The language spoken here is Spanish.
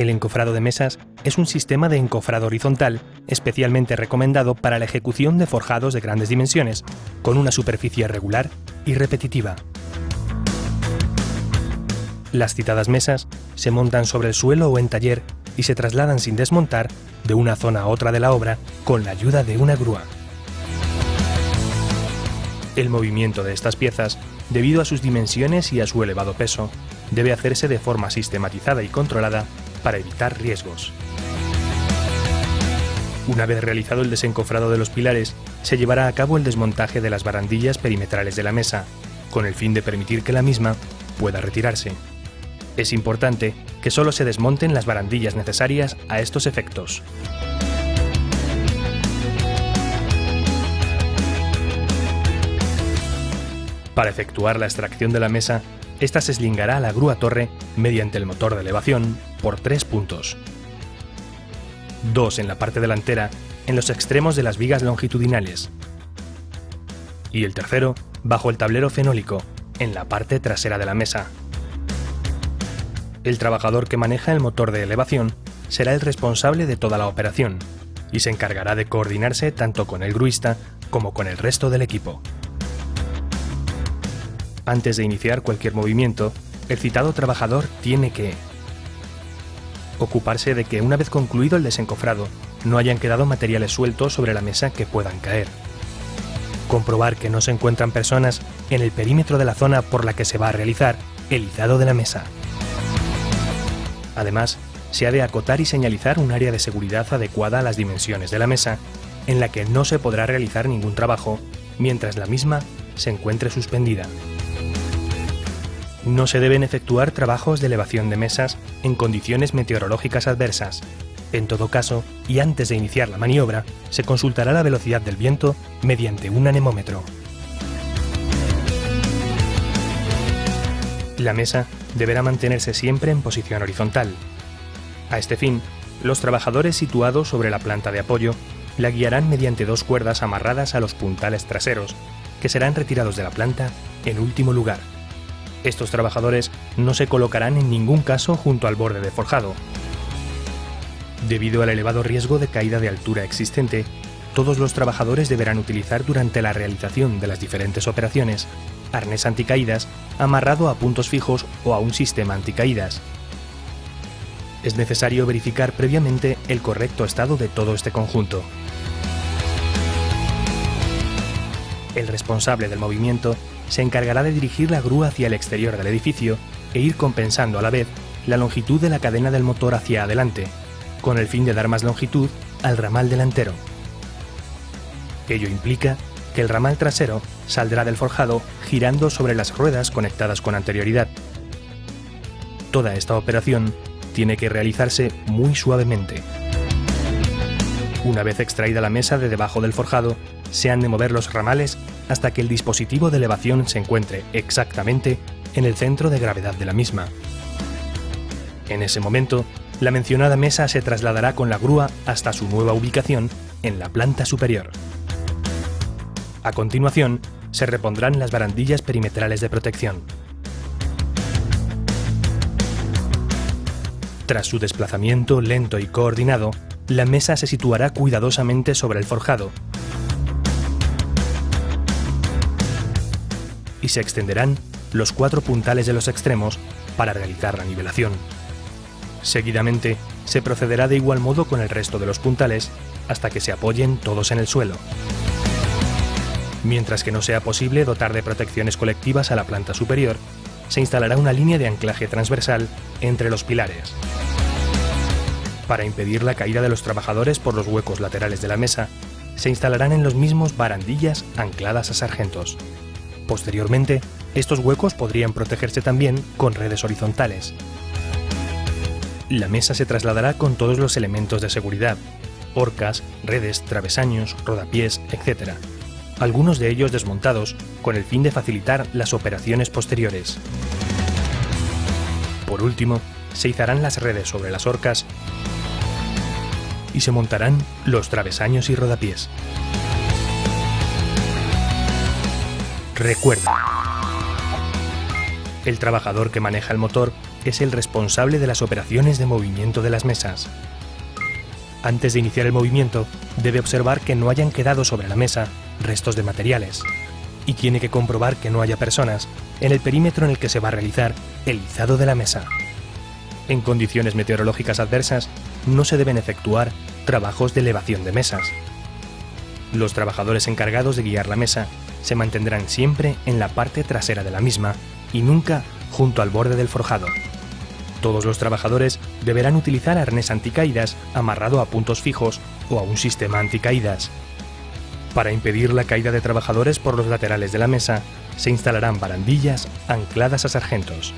El encofrado de mesas es un sistema de encofrado horizontal especialmente recomendado para la ejecución de forjados de grandes dimensiones, con una superficie regular y repetitiva. Las citadas mesas se montan sobre el suelo o en taller y se trasladan sin desmontar de una zona a otra de la obra con la ayuda de una grúa. El movimiento de estas piezas, debido a sus dimensiones y a su elevado peso, debe hacerse de forma sistematizada y controlada para evitar riesgos. Una vez realizado el desencofrado de los pilares, se llevará a cabo el desmontaje de las barandillas perimetrales de la mesa, con el fin de permitir que la misma pueda retirarse. Es importante que solo se desmonten las barandillas necesarias a estos efectos. Para efectuar la extracción de la mesa, esta se eslingará a la grúa torre mediante el motor de elevación por 3 puntos. 2 en la parte delantera, en los extremos de las vigas longitudinales. Y el tercero, bajo el tablero fenólico, en la parte trasera de la mesa. El trabajador que maneja el motor de elevación será el responsable de toda la operación y se encargará de coordinarse tanto con el gruista como con el resto del equipo. Antes de iniciar cualquier movimiento, el citado trabajador tiene que ocuparse de que una vez concluido el desencofrado no hayan quedado materiales sueltos sobre la mesa que puedan caer. Comprobar que no se encuentran personas en el perímetro de la zona por la que se va a realizar el izado de la mesa. Además, se ha de acotar y señalizar un área de seguridad adecuada a las dimensiones de la mesa, en la que no se podrá realizar ningún trabajo mientras la misma se encuentre suspendida. No se deben efectuar trabajos de elevación de mesas en condiciones meteorológicas adversas. En todo caso, y antes de iniciar la maniobra, se consultará la velocidad del viento mediante un anemómetro. La mesa deberá mantenerse siempre en posición horizontal. A este fin, los trabajadores situados sobre la planta de apoyo la guiarán mediante 2 cuerdas amarradas a los puntales traseros, que serán retirados de la planta en último lugar. Estos trabajadores no se colocarán en ningún caso junto al borde de forjado. Debido al elevado riesgo de caída de altura existente, todos los trabajadores deberán utilizar durante la realización de las diferentes operaciones arnés anticaídas amarrado a puntos fijos o a un sistema anticaídas. Es necesario verificar previamente el correcto estado de todo este conjunto. El responsable del movimiento se encargará de dirigir la grúa hacia el exterior del edificio e ir compensando a la vez la longitud de la cadena del motor hacia adelante, con el fin de dar más longitud al ramal delantero. Ello implica que el ramal trasero saldrá del forjado girando sobre las ruedas conectadas con anterioridad. Toda esta operación tiene que realizarse muy suavemente. Una vez extraída la mesa de debajo del forjado, se han de mover los ramales hasta que el dispositivo de elevación se encuentre exactamente en el centro de gravedad de la misma. En ese momento, la mencionada mesa se trasladará con la grúa hasta su nueva ubicación en la planta superior. A continuación, se repondrán las barandillas perimetrales de protección. Tras su desplazamiento lento y coordinado, la mesa se situará cuidadosamente sobre el forjado y se extenderán los 4 puntales de los extremos para realizar la nivelación. Seguidamente, se procederá de igual modo con el resto de los puntales hasta que se apoyen todos en el suelo. Mientras que no sea posible dotar de protecciones colectivas a la planta superior, se instalará una línea de anclaje transversal entre los pilares. Para impedir la caída de los trabajadores por los huecos laterales de la mesa, se instalarán en los mismos barandillas ancladas a sargentos. Posteriormente, estos huecos podrían protegerse también con redes horizontales. La mesa se trasladará con todos los elementos de seguridad: horcas, redes, travesaños, rodapiés, etc., algunos de ellos desmontados con el fin de facilitar las operaciones posteriores. Por último, se izarán las redes sobre las horcas y se montarán los travesaños y rodapiés. Recuerda, el trabajador que maneja el motor es el responsable de las operaciones de movimiento de las mesas. Antes de iniciar el movimiento, debe observar que no hayan quedado sobre la mesa restos de materiales y tiene que comprobar que no haya personas en el perímetro en el que se va a realizar el izado de la mesa. En condiciones meteorológicas adversas, no se deben efectuar trabajos de elevación de mesas. Los trabajadores encargados de guiar la mesa se mantendrán siempre en la parte trasera de la misma y nunca junto al borde del forjado. Todos los trabajadores deberán utilizar arnés anticaídas amarrado a puntos fijos o a un sistema anticaídas. Para impedir la caída de trabajadores por los laterales de la mesa, se instalarán barandillas ancladas a sargentos.